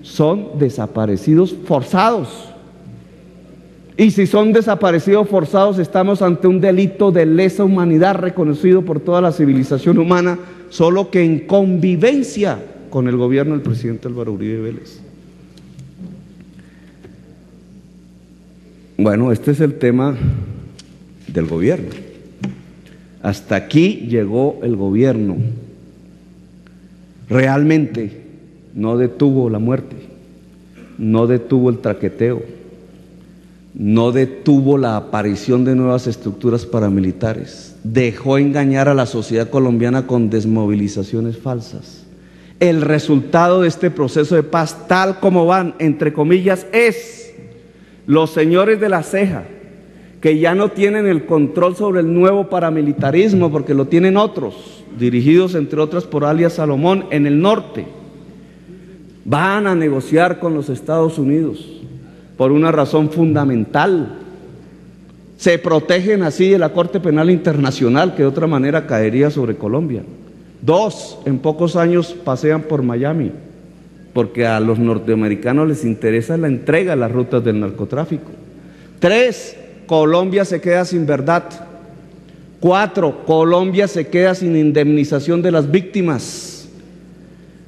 son desaparecidos forzados. Y si son desaparecidos forzados, estamos ante un delito de lesa humanidad reconocido por toda la civilización humana, solo que en convivencia con el gobierno del presidente Álvaro Uribe Vélez. Bueno, este es el tema del gobierno. Hasta aquí llegó el gobierno. Realmente no detuvo la muerte, no detuvo el traqueteo, no detuvo la aparición de nuevas estructuras paramilitares, dejó engañar a la sociedad colombiana con desmovilizaciones falsas. El resultado de este proceso de paz, tal como van, entre comillas, es los señores de la ceja, que ya no tienen el control sobre el nuevo paramilitarismo, porque lo tienen otros, dirigidos entre otras por alias Salomón en el norte, van a negociar con los Estados Unidos por una razón fundamental. Se protegen así de la Corte Penal Internacional, que de otra manera caería sobre Colombia. 2, en pocos años pasean por Miami, porque a los norteamericanos les interesa la entrega de las rutas del narcotráfico. 3, Colombia se queda sin verdad. 4, Colombia se queda sin indemnización de las víctimas.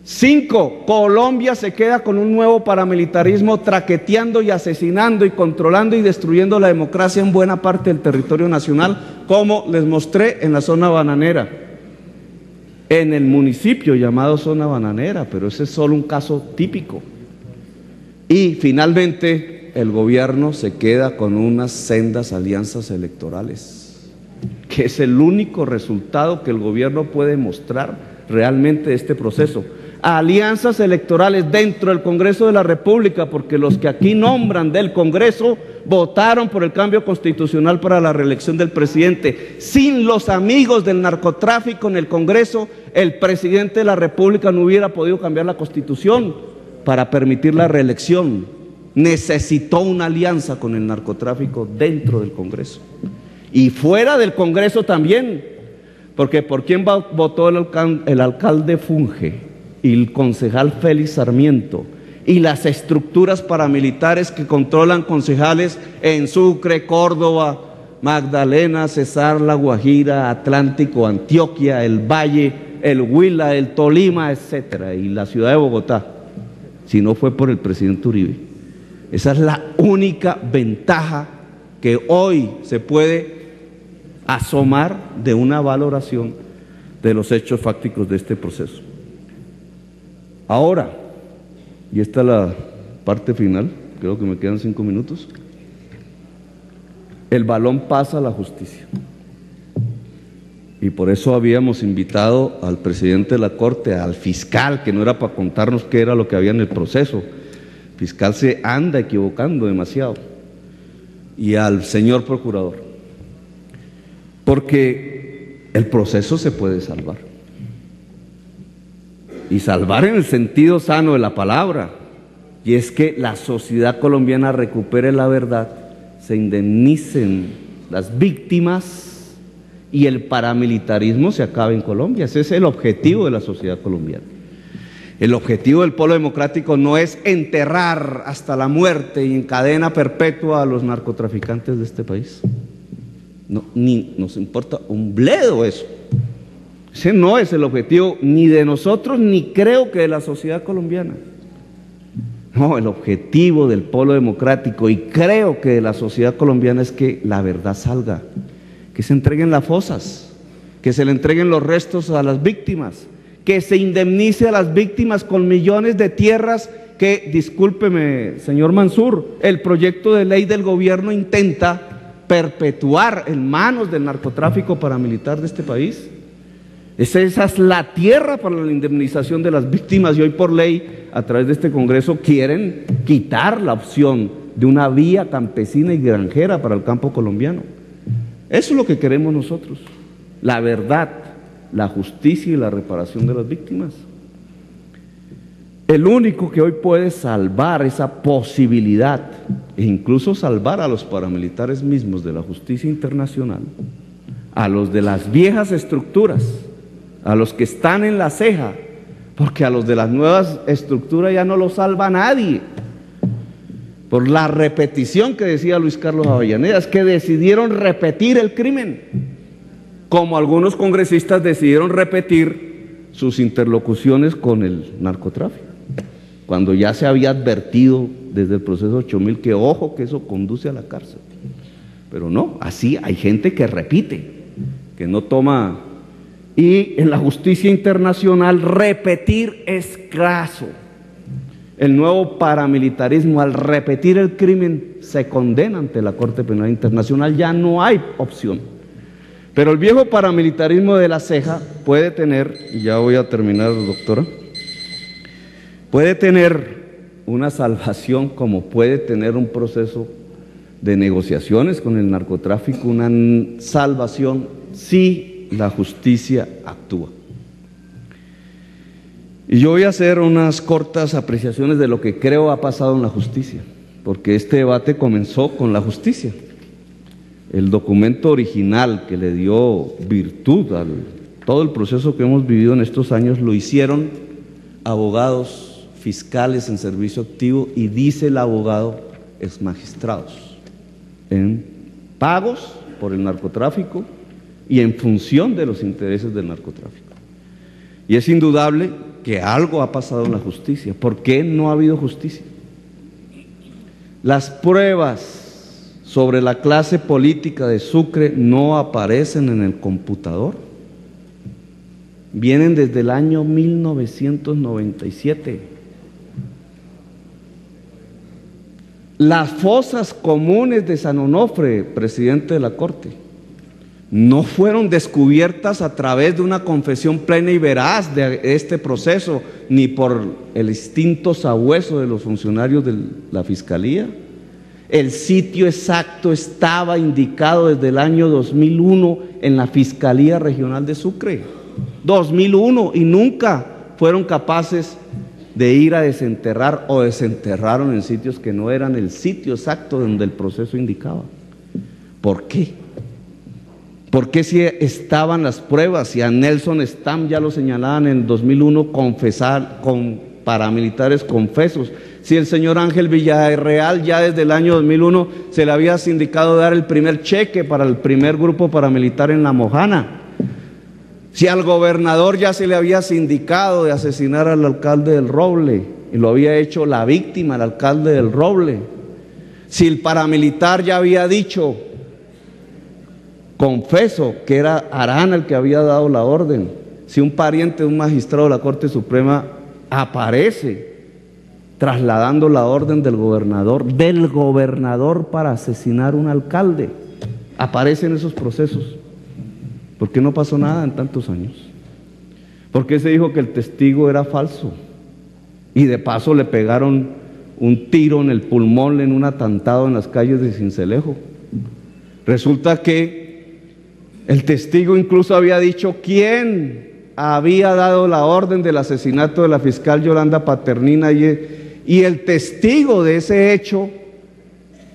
5, Colombia se queda con un nuevo paramilitarismo traqueteando y asesinando y controlando y destruyendo la democracia en buena parte del territorio nacional, como les mostré en la zona bananera, en el municipio llamado zona bananera, pero ese es solo un caso típico. Y finalmente el gobierno se queda con unas sendas alianzas electorales, que es el único resultado que el gobierno puede mostrar realmente de este proceso. Alianzas electorales dentro del Congreso de la República, porque los que aquí nombran del Congreso votaron por el cambio constitucional para la reelección del presidente. Sin los amigos del narcotráfico en el Congreso, el presidente de la República no hubiera podido cambiar la Constitución para permitir la reelección. Necesitó una alianza con el narcotráfico dentro del Congreso y fuera del Congreso también, porque ¿por quién votó el alcalde Funge y el concejal Félix Sarmiento y las estructuras paramilitares que controlan concejales en Sucre, Córdoba, Magdalena, Cesar, La Guajira, Atlántico, Antioquia, el Valle, el Huila, el Tolima, etcétera, y la ciudad de Bogotá, si no fue por el presidente Uribe? Esa es la única ventaja que hoy se puede asomar de una valoración de los hechos fácticos de este proceso. Ahora, y esta es la parte final, creo que me quedan 5 minutos, el balón pasa a la justicia. Y por eso habíamos invitado al presidente de la Corte, al fiscal, que no era para contarnos qué era lo que había en el proceso. El fiscal se anda equivocando demasiado. Y al señor procurador. Porque el proceso se puede salvar. Y salvar en el sentido sano de la palabra, y es que la sociedad colombiana recupere la verdad, se indemnicen las víctimas y el paramilitarismo se acabe en Colombia. Ese es el objetivo de la sociedad colombiana. El objetivo del Polo Democrático no es enterrar hasta la muerte y en cadena perpetua a los narcotraficantes de este país. No, ni nos importa un bledo eso. Ese no es el objetivo ni de nosotros, ni creo que de la sociedad colombiana. No, el objetivo del Polo Democrático, y creo que de la sociedad colombiana, es que la verdad salga, que se entreguen las fosas, que se le entreguen los restos a las víctimas, que se indemnice a las víctimas con millones de tierras que, discúlpeme, señor Mansur, el proyecto de ley del gobierno intenta perpetuar en manos del narcotráfico paramilitar de este país. Esa es la tierra para la indemnización de las víctimas, y hoy por ley, a través de este Congreso, quieren quitar la opción de una vía campesina y granjera para el campo colombiano. Eso es lo que queremos nosotros, la verdad, la justicia y la reparación de las víctimas. El único que hoy puede salvar esa posibilidad, e incluso salvar a los paramilitares mismos de la justicia internacional, a los de las viejas estructuras, a los que están en la ceja, porque a los de las nuevas estructuras ya no los salva nadie, por la repetición que decía Luis Carlos Avellaneda, es que decidieron repetir el crimen, como algunos congresistas decidieron repetir sus interlocuciones con el narcotráfico, cuando ya se había advertido desde el proceso 8000 que ojo que eso conduce a la cárcel. Pero no, así hay gente que repite, que no toma. Y en la justicia internacional repetir es craso. El nuevo paramilitarismo, al repetir el crimen, se condena ante la Corte Penal Internacional, ya no hay opción. Pero el viejo paramilitarismo de la ceja puede tener, y ya voy a terminar, doctora, puede tener una salvación como puede tener un proceso de negociaciones con el narcotráfico, una salvación si la justicia actúa. Y yo voy a hacer unas cortas apreciaciones de lo que creo ha pasado en la justicia, porque este debate comenzó con la justicia. El documento original que le dio virtud a todo el proceso que hemos vivido en estos años lo hicieron abogados fiscales en servicio activo y dice el abogado exmagistrados, en pagos por el narcotráfico y en función de los intereses del narcotráfico. Y es indudable que algo ha pasado en la justicia. ¿Por qué no ha habido justicia? Las pruebas sobre la clase política de Sucre no aparecen en el computador. Vienen desde el año 1997. Las fosas comunes de San Onofre, presidente de la Corte, no fueron descubiertas a través de una confesión plena y veraz de este proceso, ni por el instinto sabueso de los funcionarios de la Fiscalía. El sitio exacto estaba indicado desde el año 2001 en la Fiscalía Regional de Sucre. 2001, y nunca fueron capaces de ir a desenterrar o desenterraron en sitios que no eran el sitio exacto donde el proceso indicaba. ¿Por qué? ¿Por qué si estaban las pruebas? Si a Nelson Stam ya lo señalaban en el 2001 confesar con paramilitares confesos, si el señor Ángel Villarreal ya desde el año 2001 se le había sindicado dar el primer cheque para el primer grupo paramilitar en La Mojana, si al gobernador ya se le había sindicado de asesinar al alcalde del Roble y lo había hecho la víctima, el alcalde del Roble, si el paramilitar ya había dicho, confeso, que era Arana el que había dado la orden, si un pariente de un magistrado de la Corte Suprema aparece trasladando la orden del gobernador para asesinar a un alcalde, aparecen esos procesos. ¿Por qué no pasó nada en tantos años? ¿Por qué se dijo que el testigo era falso? Y de paso le pegaron un tiro en el pulmón en un atentado en las calles de Sincelejo. Resulta que el testigo incluso había dicho quién había dado la orden del asesinato de la fiscal Yolanda Paternina, y el testigo de ese hecho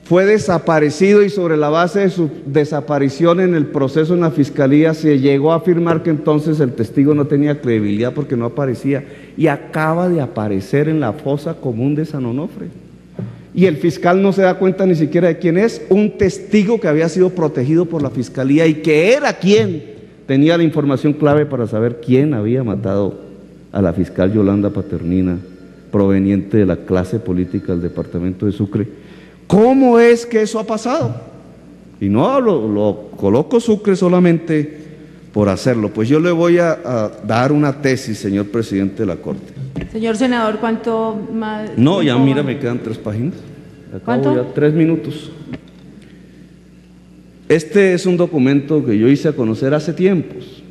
fue desaparecido, y sobre la base de su desaparición en el proceso en la fiscalía se llegó a afirmar que entonces el testigo no tenía credibilidad porque no aparecía, y acaba de aparecer en la fosa común de San Onofre. Y el fiscal no se da cuenta ni siquiera de quién es, un testigo que había sido protegido por la fiscalía y que era quien tenía la información clave para saber quién había matado a la fiscal Yolanda Paternina, proveniente de la clase política del departamento de Sucre. ¿Cómo es que eso ha pasado? Y no lo coloco Sucre solamente por hacerlo. Pues yo le voy a dar una tesis, señor presidente de la Corte. Señor senador, ¿cuánto más? No, ya mira, me quedan 3 páginas. ¿Cuánto? Ya 3 minutos. Este es un documento que yo hice a conocer hace tiempos.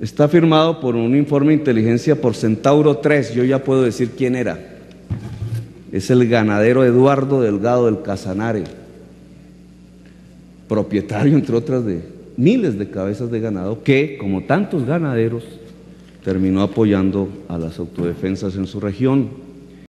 Está firmado por un informe de inteligencia por Centauro 3. Yo ya puedo decir quién era. Es el ganadero Eduardo Delgado del Casanare, propietario, entre otras, de miles de cabezas de ganado, que, como tantos ganaderos, terminó apoyando a las autodefensas en su región.